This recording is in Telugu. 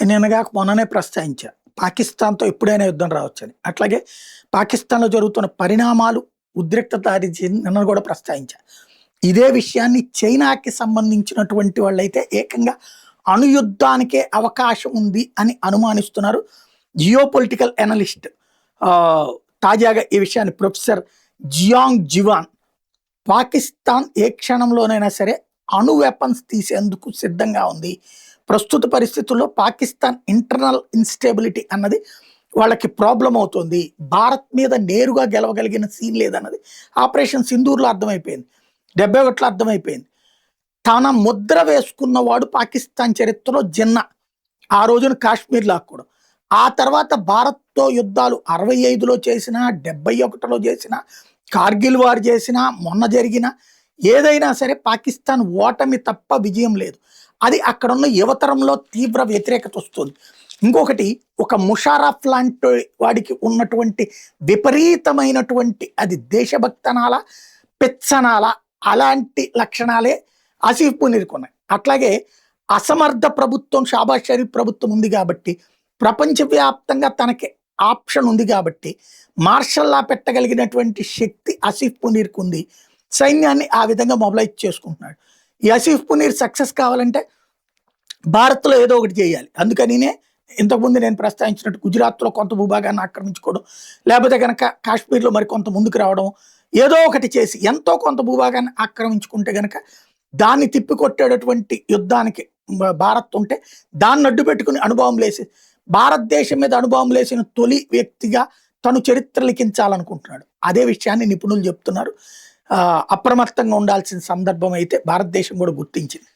నిన్నగా మొన్ననే ప్రస్తావించా. పాకిస్తాన్‌తో ఎప్పుడైనా యుద్ధం రావచ్చని. అట్లాగే పాకిస్తాన్‌లో జరుగుతున్న పరిణామాలు ఉద్రిక్తత దారితీసింది నిన్న కూడా ప్రస్తావించా. ఇదే విషయాన్ని చైనాకి సంబంధించినటువంటి వాళ్ళైతే ఏకంగా అణుయుద్ధానికే అవకాశం ఉంది అని అనుమానిస్తున్నారు. జియోపొలిటికల్ అనలిస్ట్ తాజాగా ఈ విషయాన్ని ప్రొఫెసర్ జియాంగ్ జివాన్ పాకిస్తాన్ ఏ క్షణంలోనైనా సరే అణు వెపన్స్ తీసేందుకు సిద్ధంగా ఉంది. ప్రస్తుత పరిస్థితుల్లో పాకిస్తాన్ ఇంటర్నల్ ఇన్స్టేబిలిటీ అన్నది వాళ్ళకి ప్రాబ్లం అవుతుంది. భారత్ మీద నేరుగా గెలవగలిగిన సీన్ లేదన్నది ఆపరేషన్ సింధూర్లో అర్థమైపోయింది. 71లో అర్థమైపోయింది. తన ముద్ర వేసుకున్నవాడు పాకిస్తాన్ చరిత్రలో జిన్నా. ఆ రోజున కాశ్మీర్ లాక్కోవడం. ఆ తర్వాత భారత్తో యుద్ధాలు 65లో చేసిన, 71లో చేసిన, కార్గిల్ వార్ చేసిన, మొన్న జరిగిన ఏదైనా సరే పాకిస్తాన్ ఓటమి తప్ప విజయం లేదు. అది అక్కడున్న యువతరంలో తీవ్ర వ్యతిరేకత వస్తుంది. ఇంకొకటి, ఒక ముషారఫ్ లాంటి వాడికి ఉన్నటువంటి విపరీతమైనటువంటి అది దేశభక్తనాల పెచ్చనాల అలాంటి లక్షణాలే ఆసిఫ్ మునీర్కి ఉన్నాయి. అట్లాగే అసమర్థ ప్రభుత్వం షాబాజ్ షరీఫ్ ప్రభుత్వం ఉంది కాబట్టి ప్రపంచవ్యాప్తంగా తనకి ఆప్షన్ ఉంది కాబట్టి మార్షల్ లా పెట్టగలిగినటువంటి శక్తి ఆసిఫ్ మునీర్కి ఉంది. సైన్యాన్ని ఆ విధంగా మొబిలైజ్ చేసుకుంటున్నాడు. ఈ ఆసిఫ్ మునీర్ సక్సెస్ కావాలంటే భారత్లో ఏదో ఒకటి చేయాలి. అందుకనినే ఇంతకుముందు నేను ప్రస్తావించినట్టు గుజరాత్లో కొంత భూభాగాన్ని ఆక్రమించుకోవడం, లేకపోతే కనుక కాశ్మీర్లో మరి కొంత ముందుకు రావడం, ఏదో ఒకటి చేసి ఎంతో కొంత భూభాగాన్ని ఆక్రమించుకుంటే కనుక దాన్ని తిప్పికొట్టేటటువంటి యుద్ధానికి భారత్ ఉంటే దాన్ని అడ్డు పెట్టుకుని అణుబాంబులు వేసి భారతదేశం మీద అణుబాంబులు వేసిన తొలి వ్యక్తిగా తను చరిత్ర లిఖించాలనుకుంటున్నాడు. అదే విషయాన్ని నిపుణులు చెప్తున్నారు. అప్రమత్తంగా ఉండాల్సిన సందర్భం అయితే భారతదేశం కూడా గుర్తించింది.